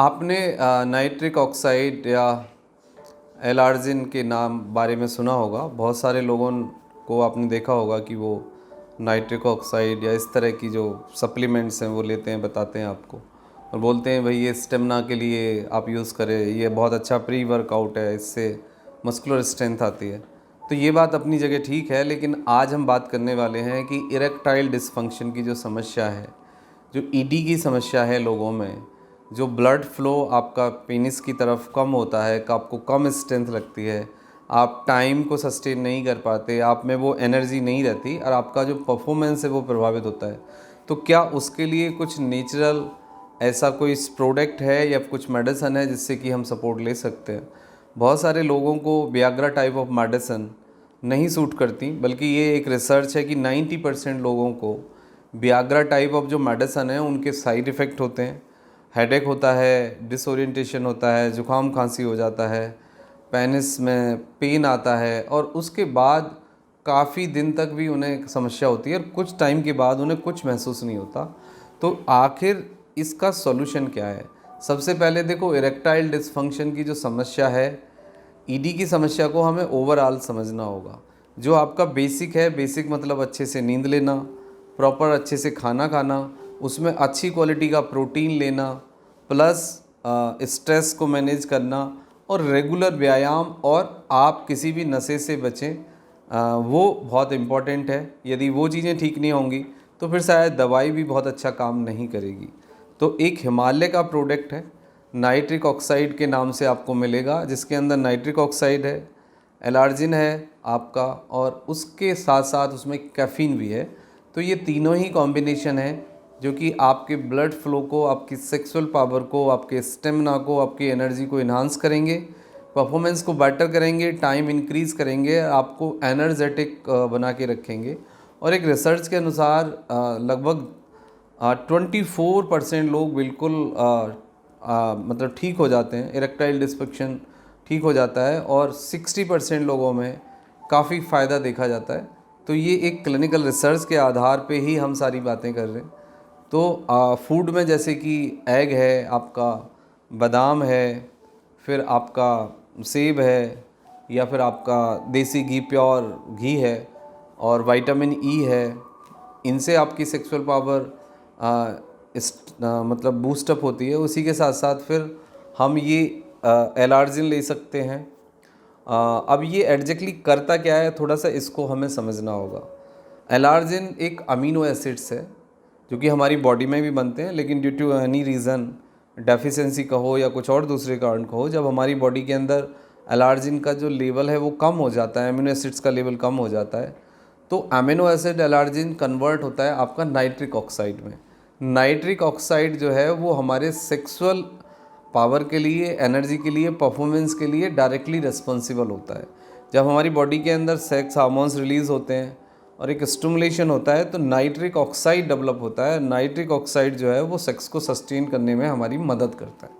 आपने nitric oxide या एलार्जिन के नाम बारे में सुना होगा। बहुत सारे लोगों को आपने देखा होगा कि वो नाइट्रिक ऑक्साइड या इस तरह की जो सप्लीमेंट्स हैं वो लेते हैं, बताते हैं आपको और बोलते हैं भाई ये स्टेमिना के लिए आप यूज़ करें, ये बहुत अच्छा प्री वर्कआउट है, इससे मस्कुलर स्ट्रेंथ आती है। तो ये बात अपनी जगह ठीक है, लेकिन आज हम बात करने वाले हैं कि इरेक्टाइल डिसफंक्शन की जो समस्या है, जो ईडी की समस्या है लोगों में, जो ब्लड फ्लो आपका पेनिस की तरफ कम होता है, कि आपको कम स्ट्रेंथ लगती है, आप टाइम को सस्टेन नहीं कर पाते, आप में वो एनर्जी नहीं रहती और आपका जो परफॉर्मेंस है वो प्रभावित होता है। तो क्या उसके लिए कुछ नेचुरल ऐसा कोई प्रोडक्ट है या कुछ मेडिसिन है जिससे कि हम सपोर्ट ले सकते हैं? बहुत सारे लोगों को वियाग्रा टाइप ऑफ मेडिसिन नहीं सूट करती, बल्कि ये एक रिसर्च है कि 90% लोगों को वियाग्रा टाइप ऑफ जो मेडिसिन है उनके साइड इफ़ेक्ट होते हैं। हेडेक होता है, डिसोरिएंटेशन होता है, ज़ुकाम खांसी हो जाता है, पेनिस में पेन आता है और उसके बाद काफ़ी दिन तक भी उन्हें समस्या होती है और कुछ टाइम के बाद उन्हें कुछ महसूस नहीं होता। तो आखिर इसका सॉल्यूशन क्या है? सबसे पहले देखो, इरेक्टाइल डिसफंक्शन की जो समस्या है, ईडी की समस्या को हमें ओवरऑल समझना होगा। जो आपका बेसिक है, बेसिक मतलब अच्छे से नींद लेना, प्रॉपर अच्छे से खाना खाना, उसमें अच्छी क्वालिटी का प्रोटीन लेना, प्लस स्ट्रेस को मैनेज करना और रेगुलर व्यायाम, और आप किसी भी नशे से बचें, वो बहुत इम्पॉर्टेंट है। यदि वो चीज़ें ठीक नहीं होंगी तो फिर शायद दवाई भी बहुत अच्छा काम नहीं करेगी। तो एक हिमालय का प्रोडक्ट है, नाइट्रिक ऑक्साइड के नाम से आपको मिलेगा, जिसके अंदर नाइट्रिक ऑक्साइड है, एलार्जिन है आपका, और उसके साथ साथ उसमें कैफ़ीन भी है। तो ये तीनों ही कॉम्बिनेशन है जो कि आपके ब्लड फ्लो को, आपकी सेक्सुअल पावर को, आपके स्टेमिना को, आपकी एनर्जी को इन्हांस करेंगे, परफॉर्मेंस को बेटर करेंगे, टाइम इंक्रीज़ करेंगे, आपको एनर्जेटिक बना के रखेंगे। और एक रिसर्च के अनुसार लगभग 24% लोग बिल्कुल मतलब ठीक हो जाते हैं, इरेक्टाइल डिसफंक्शन ठीक हो जाता है, और 60% लोगों में काफ़ी फ़ायदा देखा जाता है। तो ये एक क्लिनिकल रिसर्च के आधार पे ही हम सारी बातें कर रहे हैं। तो फूड में जैसे कि एग है आपका, बादाम है, फिर आपका सेब है, या फिर आपका देसी घी, प्योर घी है, और विटामिन ई है। इनसे आपकी सेक्सुअल पावर मतलब बूस्टअप होती है। उसी के साथ साथ फिर हम ये एलार्जिन ले सकते हैं। अब ये एग्जैक्टली करता क्या है, थोड़ा सा इसको हमें समझना होगा। एलार्जिन एक अमीनो एसिड्स है जो कि हमारी बॉडी में भी बनते हैं, लेकिन due to any reason, deficiency कहो या कुछ और दूसरे कारण कहो, जब हमारी बॉडी के अंदर एलार्जिन का जो लेवल है वो कम हो जाता है, अमीनो एसिड्स का लेवल कम हो जाता है, तो अमीनो एसिड एलार्जिन कन्वर्ट होता है आपका नाइट्रिक ऑक्साइड में। नाइट्रिक ऑक्साइड जो है वो हमारे सेक्सुअल पावर के लिए, एनर्जी के लिए, परफॉर्मेंस के लिए डायरेक्टली रिस्पॉन्सिबल होता है। जब हमारी बॉडी के अंदर सेक्स हार्मोन्स रिलीज़ होते हैं और एक स्टिमुलेशन होता है, तो नाइट्रिक ऑक्साइड डेवलप होता है। नाइट्रिक ऑक्साइड जो है वो सेक्स को सस्टेन करने में हमारी मदद करता है।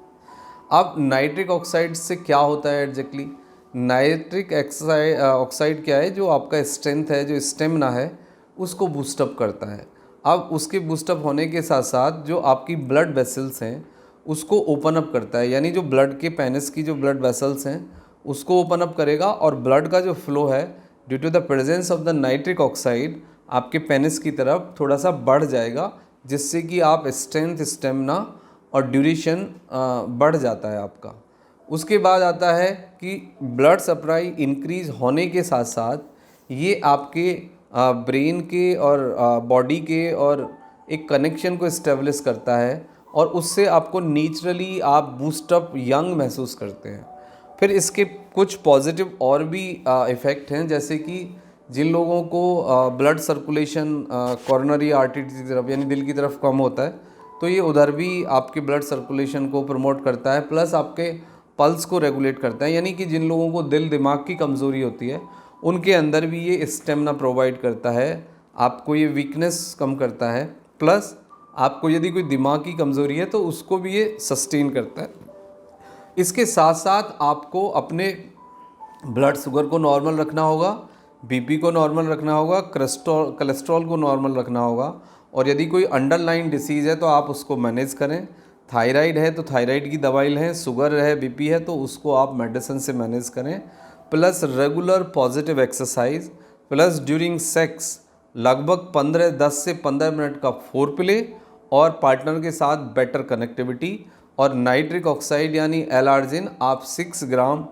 अब नाइट्रिक ऑक्साइड से क्या होता है एग्जैक्टली? नाइट्रिक ऑक्साइड क्या है, जो आपका स्ट्रेंथ है, जो स्टेमिना है, उसको बूस्टअप करता है। अब उसके बूस्टअप होने के साथ साथ जो आपकी ब्लड वेसल्स हैं उसको ओपन अप करता है, यानी जो ब्लड के पेनिस की जो ब्लड वेसल्स हैं उसको ओपन अप करेगा, और ब्लड का जो फ्लो है due to the presence of the nitric oxide आपके पेनिस की तरफ थोड़ा सा बढ़ जाएगा, जिससे कि आप स्ट्रेंथ, स्टेमिना और ड्यूरेशन बढ़ जाता है आपका। उसके बाद आता है कि ब्लड सप्लाई इंक्रीज होने के साथ साथ ये आपके ब्रेन के और बॉडी के और एक कनेक्शन को इस्टेब्लिश करता है, और उससे आपको नेचुरली आप बूस्टअप यंग महसूस करते हैं। फिर इसके कुछ पॉजिटिव और भी इफ़ेक्ट हैं, जैसे कि जिन लोगों को ब्लड सर्कुलेशन कॉरोनरी आर्टरी की तरफ यानी दिल की तरफ कम होता है, तो ये उधर भी आपके ब्लड सर्कुलेशन को प्रमोट करता है, प्लस आपके पल्स को रेगुलेट करता है। यानी कि जिन लोगों को दिल दिमाग की कमज़ोरी होती है उनके अंदर भी ये स्टेमिना प्रोवाइड करता है, आपको ये वीकनेस कम करता है, प्लस आपको यदि कोई दिमाग की कमज़ोरी है तो उसको भी ये सस्टेन करता है। इसके साथ साथ आपको अपने ब्लड शुगर को नॉर्मल रखना होगा, बीपी को नॉर्मल रखना होगा, कोलेस्ट्रॉल को नॉर्मल रखना होगा, और यदि कोई अंडरलाइन डिसीज़ है तो आप उसको मैनेज करें। थायराइड है तो थायराइड की दवाई लें, शुगर है, बीपी है तो उसको आप मेडिसिन से मैनेज करें, plus regular positive exercise, plus during sex लगभग 10 से 15 मिनट का फोर प्ले और पार्टनर के साथ बेटर कनेक्टिविटी। और नाइट्रिक ऑक्साइड यानी एलार्जिन आप 6 ग्राम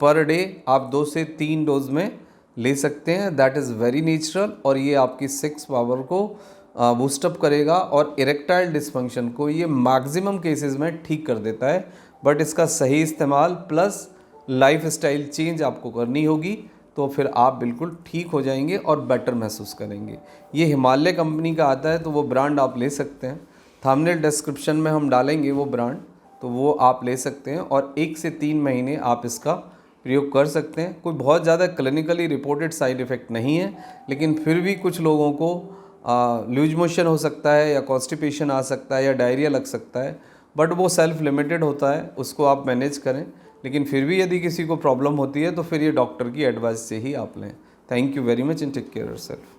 पर डे आप 2 से 3 डोज में ले सकते हैं। दैट इज़ वेरी नेचुरल और ये आपकी सेक्स पावर को बूस्टअप करेगा और इरेक्टाइल डिस्फंक्शन को ये मैक्सिमम केसेस में ठीक कर देता है। बट इसका सही इस्तेमाल प्लस लाइफ स्टाइल चेंज आपको करनी होगी तो फिर आप बिल्कुल ठीक हो जाएंगे और बेटर महसूस करेंगे। ये हिमालय कंपनी का आता है तो वो ब्रांड आप ले सकते हैं, थंबनेल डिस्क्रिप्शन में हम डालेंगे वो ब्रांड, तो वो आप ले सकते हैं और 1 से 3 महीने आप इसका प्रयोग कर सकते हैं। कोई बहुत ज़्यादा क्लिनिकली रिपोर्टेड साइड इफ़ेक्ट नहीं है, लेकिन फिर भी कुछ लोगों को लूज मोशन हो सकता है या कॉन्स्टिपेशन आ सकता है या डायरिया लग सकता है, बट वो सेल्फ लिमिटेड होता है, उसको आप मैनेज करें। लेकिन फिर भी यदि किसी को प्रॉब्लम होती है तो फिर ये डॉक्टर की एडवाइस से ही आप लें। Thank you very much and take care yourself.